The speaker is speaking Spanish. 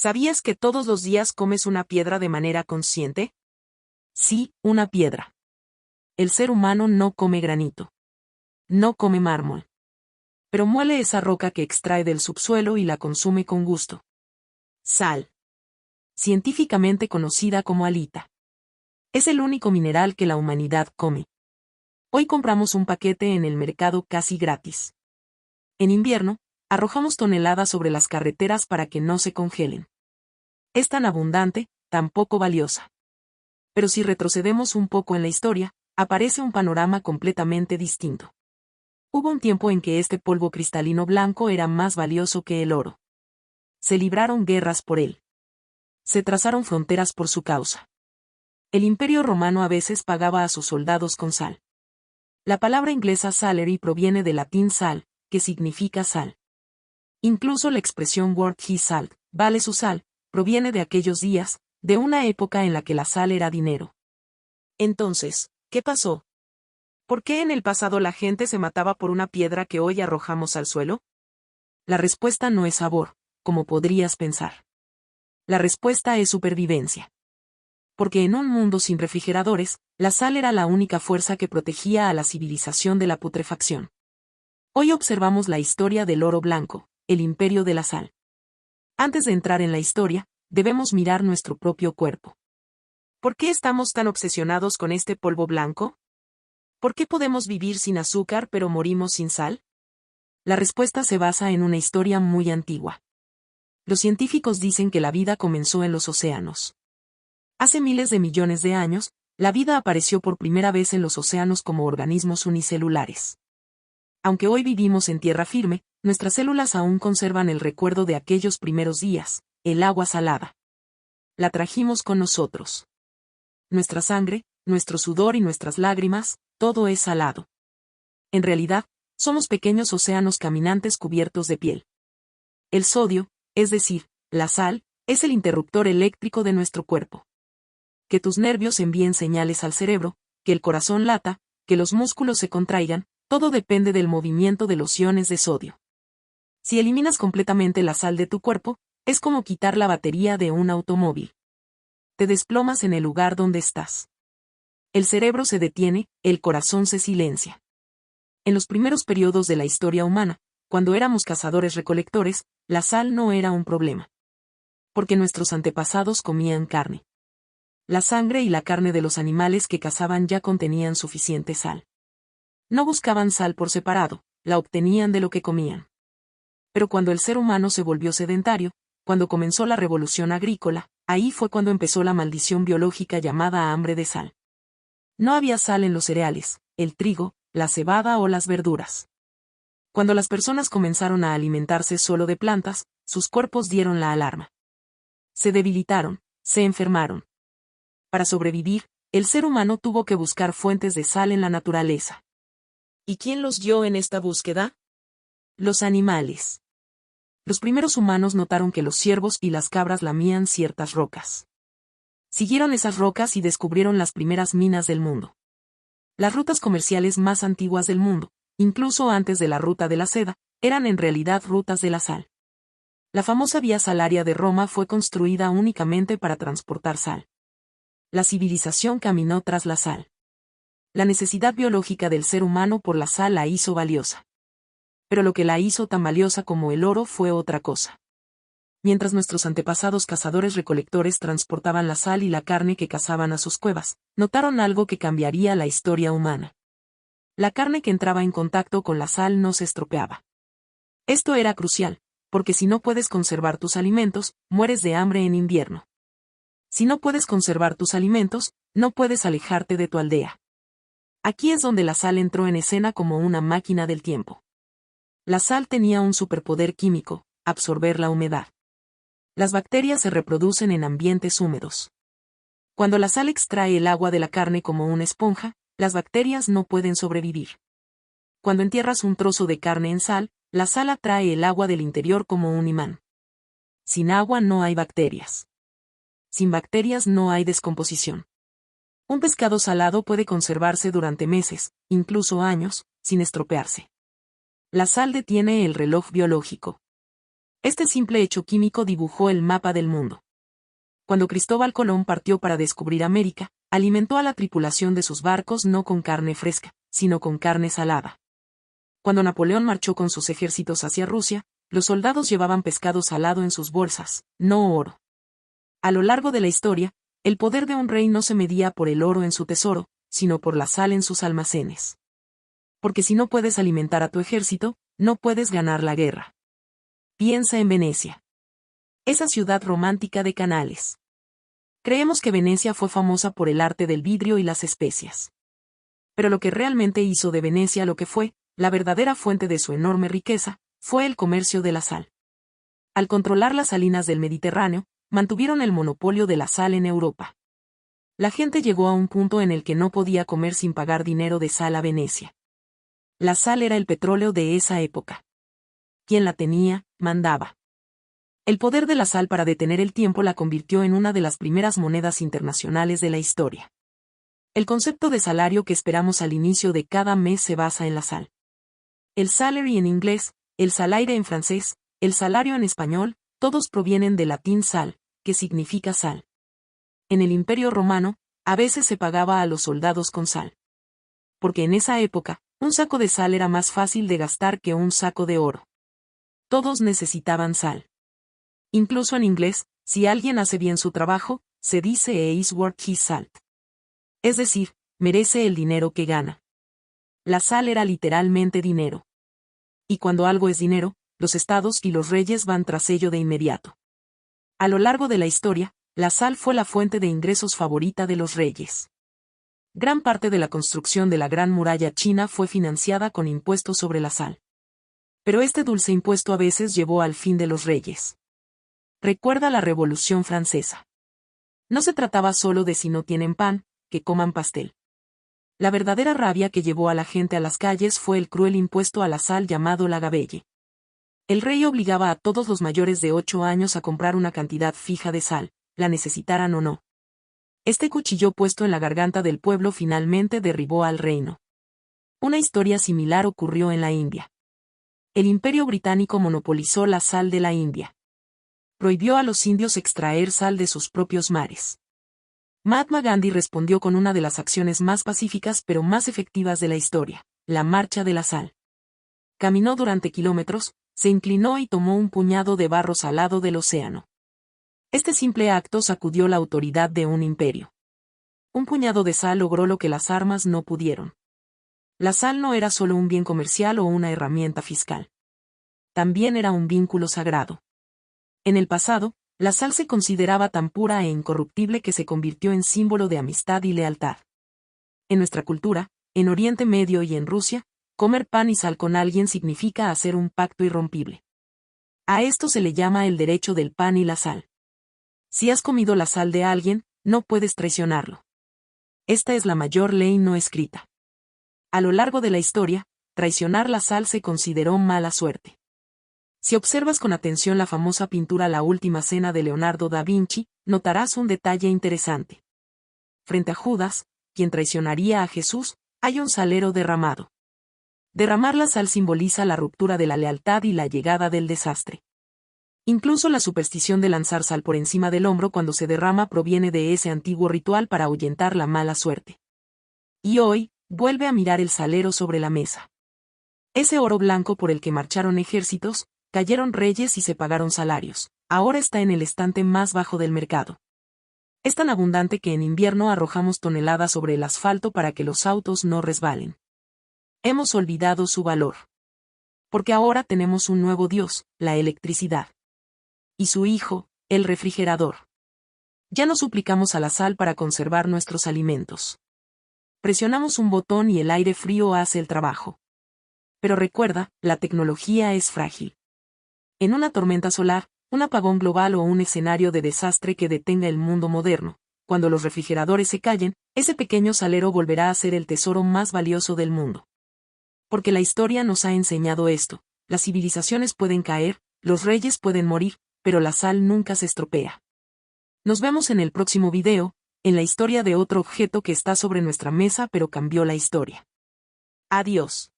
¿Sabías que todos los días comes una piedra de manera consciente? Sí, una piedra. El ser humano no come granito. No come mármol. Pero muele esa roca que extrae del subsuelo y la consume con gusto. Sal. Científicamente conocida como halita. Es el único mineral que la humanidad come. Hoy compramos un paquete en el mercado casi gratis. En invierno, arrojamos toneladas sobre las carreteras para que no se congelen. Es tan abundante, tan poco valiosa. Pero si retrocedemos un poco en la historia, aparece un panorama completamente distinto. Hubo un tiempo en que este polvo cristalino blanco era más valioso que el oro. Se libraron guerras por él. Se trazaron fronteras por su causa. El Imperio Romano a veces pagaba a sus soldados con sal. La palabra inglesa salary proviene del latín sal, que significa sal. Incluso la expresión worth his salt, vale su sal, proviene de aquellos días, de una época en la que la sal era dinero. Entonces, ¿qué pasó? ¿Por qué en el pasado la gente se mataba por una piedra que hoy arrojamos al suelo? La respuesta no es sabor, como podrías pensar. La respuesta es supervivencia. Porque en un mundo sin refrigeradores, la sal era la única fuerza que protegía a la civilización de la putrefacción. Hoy observamos la historia del oro blanco, el imperio de la sal. Antes de entrar en la historia, debemos mirar nuestro propio cuerpo. ¿Por qué estamos tan obsesionados con este polvo blanco? ¿Por qué podemos vivir sin azúcar pero morimos sin sal? La respuesta se basa en una historia muy antigua. Los científicos dicen que la vida comenzó en los océanos. Hace miles de millones de años, la vida apareció por primera vez en los océanos como organismos unicelulares. Aunque hoy vivimos en tierra firme, nuestras células aún conservan el recuerdo de aquellos primeros días, el agua salada. La trajimos con nosotros. Nuestra sangre, nuestro sudor y nuestras lágrimas, todo es salado. En realidad, somos pequeños océanos caminantes cubiertos de piel. El sodio, es decir, la sal, es el interruptor eléctrico de nuestro cuerpo. Que tus nervios envíen señales al cerebro, que el corazón lata, que los músculos se contraigan, todo depende del movimiento de los iones de sodio. Si eliminas completamente la sal de tu cuerpo, es como quitar la batería de un automóvil. Te desplomas en el lugar donde estás. El cerebro se detiene, el corazón se silencia. En los primeros periodos de la historia humana, cuando éramos cazadores-recolectores, la sal no era un problema. Porque nuestros antepasados comían carne. La sangre y la carne de los animales que cazaban ya contenían suficiente sal. No buscaban sal por separado, la obtenían de lo que comían. Pero cuando el ser humano se volvió sedentario, cuando comenzó la revolución agrícola, ahí fue cuando empezó la maldición biológica llamada hambre de sal. No había sal en los cereales, el trigo, la cebada o las verduras. Cuando las personas comenzaron a alimentarse solo de plantas, sus cuerpos dieron la alarma. Se debilitaron, se enfermaron. Para sobrevivir, el ser humano tuvo que buscar fuentes de sal en la naturaleza. ¿Y quién los guió en esta búsqueda? Los animales. Los primeros humanos notaron que los ciervos y las cabras lamían ciertas rocas. Siguieron esas rocas y descubrieron las primeras minas del mundo. Las rutas comerciales más antiguas del mundo, incluso antes de la ruta de la seda, eran en realidad rutas de la sal. La famosa Vía Salaria de Roma fue construida únicamente para transportar sal. La civilización caminó tras la sal. La necesidad biológica del ser humano por la sal la hizo valiosa. Pero lo que la hizo tan valiosa como el oro fue otra cosa. Mientras nuestros antepasados cazadores-recolectores transportaban la sal y la carne que cazaban a sus cuevas, notaron algo que cambiaría la historia humana. La carne que entraba en contacto con la sal no se estropeaba. Esto era crucial, porque si no puedes conservar tus alimentos, mueres de hambre en invierno. Si no puedes conservar tus alimentos, no puedes alejarte de tu aldea. Aquí es donde la sal entró en escena como una máquina del tiempo. La sal tenía un superpoder químico, absorber la humedad. Las bacterias se reproducen en ambientes húmedos. Cuando la sal extrae el agua de la carne como una esponja, las bacterias no pueden sobrevivir. Cuando entierras un trozo de carne en sal, la sal atrae el agua del interior como un imán. Sin agua no hay bacterias. Sin bacterias no hay descomposición. Un pescado salado puede conservarse durante meses, incluso años, sin estropearse. La sal detiene el reloj biológico. Este simple hecho químico dibujó el mapa del mundo. Cuando Cristóbal Colón partió para descubrir América, alimentó a la tripulación de sus barcos no con carne fresca, sino con carne salada. Cuando Napoleón marchó con sus ejércitos hacia Rusia, los soldados llevaban pescado salado en sus bolsas, no oro. A lo largo de la historia, el poder de un rey no se medía por el oro en su tesoro, sino por la sal en sus almacenes. Porque si no puedes alimentar a tu ejército, no puedes ganar la guerra. Piensa en Venecia. Esa ciudad romántica de canales. Creemos que Venecia fue famosa por el arte del vidrio y las especias. Pero lo que realmente hizo de Venecia lo que fue, la verdadera fuente de su enorme riqueza, fue el comercio de la sal. Al controlar las salinas del Mediterráneo, mantuvieron el monopolio de la sal en Europa. La gente llegó a un punto en el que no podía comer sin pagar dinero de sal a Venecia. La sal era el petróleo de esa época. Quien la tenía, mandaba. El poder de la sal para detener el tiempo la convirtió en una de las primeras monedas internacionales de la historia. El concepto de salario que esperamos al inicio de cada mes se basa en la sal. El salary en inglés, el salaire en francés, el salario en español, todos provienen del latín sal, que significa sal. En el Imperio Romano, a veces se pagaba a los soldados con sal. Porque en esa época, un saco de sal era más fácil de gastar que un saco de oro. Todos necesitaban sal. Incluso en inglés, si alguien hace bien su trabajo, se dice he is worth his salt. Es decir, merece el dinero que gana. La sal era literalmente dinero. Y cuando algo es dinero, los estados y los reyes van tras ello de inmediato. A lo largo de la historia, la sal fue la fuente de ingresos favorita de los reyes. Gran parte de la construcción de la Gran Muralla China fue financiada con impuestos sobre la sal. Pero este dulce impuesto a veces llevó al fin de los reyes. Recuerda la Revolución Francesa. No se trataba solo de si no tienen pan, que coman pastel. La verdadera rabia que llevó a la gente a las calles fue el cruel impuesto a la sal llamado la gabelle. El rey obligaba a todos los mayores de 8 años a comprar una cantidad fija de sal, la necesitaran o no. Este cuchillo puesto en la garganta del pueblo finalmente derribó al reino. Una historia similar ocurrió en la India. El Imperio Británico monopolizó la sal de la India. Prohibió a los indios extraer sal de sus propios mares. Mahatma Gandhi respondió con una de las acciones más pacíficas pero más efectivas de la historia, la Marcha de la Sal. Caminó durante kilómetros, se inclinó y tomó un puñado de barro salado del océano. Este simple acto sacudió la autoridad de un imperio. Un puñado de sal logró lo que las armas no pudieron. La sal no era solo un bien comercial o una herramienta fiscal. También era un vínculo sagrado. En el pasado, la sal se consideraba tan pura e incorruptible que se convirtió en símbolo de amistad y lealtad. En nuestra cultura, en Oriente Medio y en Rusia, comer pan y sal con alguien significa hacer un pacto irrompible. A esto se le llama el derecho del pan y la sal. Si has comido la sal de alguien, no puedes traicionarlo. Esta es la mayor ley no escrita. A lo largo de la historia, traicionar la sal se consideró mala suerte. Si observas con atención la famosa pintura La Última Cena de Leonardo da Vinci, notarás un detalle interesante. Frente a Judas, quien traicionaría a Jesús, hay un salero derramado. Derramar la sal simboliza la ruptura de la lealtad y la llegada del desastre. Incluso la superstición de lanzar sal por encima del hombro cuando se derrama proviene de ese antiguo ritual para ahuyentar la mala suerte. Y hoy, vuelve a mirar el salero sobre la mesa. Ese oro blanco por el que marcharon ejércitos, cayeron reyes y se pagaron salarios, ahora está en el estante más bajo del mercado. Es tan abundante que en invierno arrojamos toneladas sobre el asfalto para que los autos no resbalen. Hemos olvidado su valor. Porque ahora tenemos un nuevo Dios, la electricidad. Y su hijo, el refrigerador. Ya no suplicamos a la sal para conservar nuestros alimentos. Presionamos un botón y el aire frío hace el trabajo. Pero recuerda, la tecnología es frágil. En una tormenta solar, un apagón global o un escenario de desastre que detenga el mundo moderno, cuando los refrigeradores se callen, ese pequeño salero volverá a ser el tesoro más valioso del mundo. Porque la historia nos ha enseñado esto, las civilizaciones pueden caer, los reyes pueden morir, pero la sal nunca se estropea. Nos vemos en el próximo video, en la historia de otro objeto que está sobre nuestra mesa pero cambió la historia. Adiós.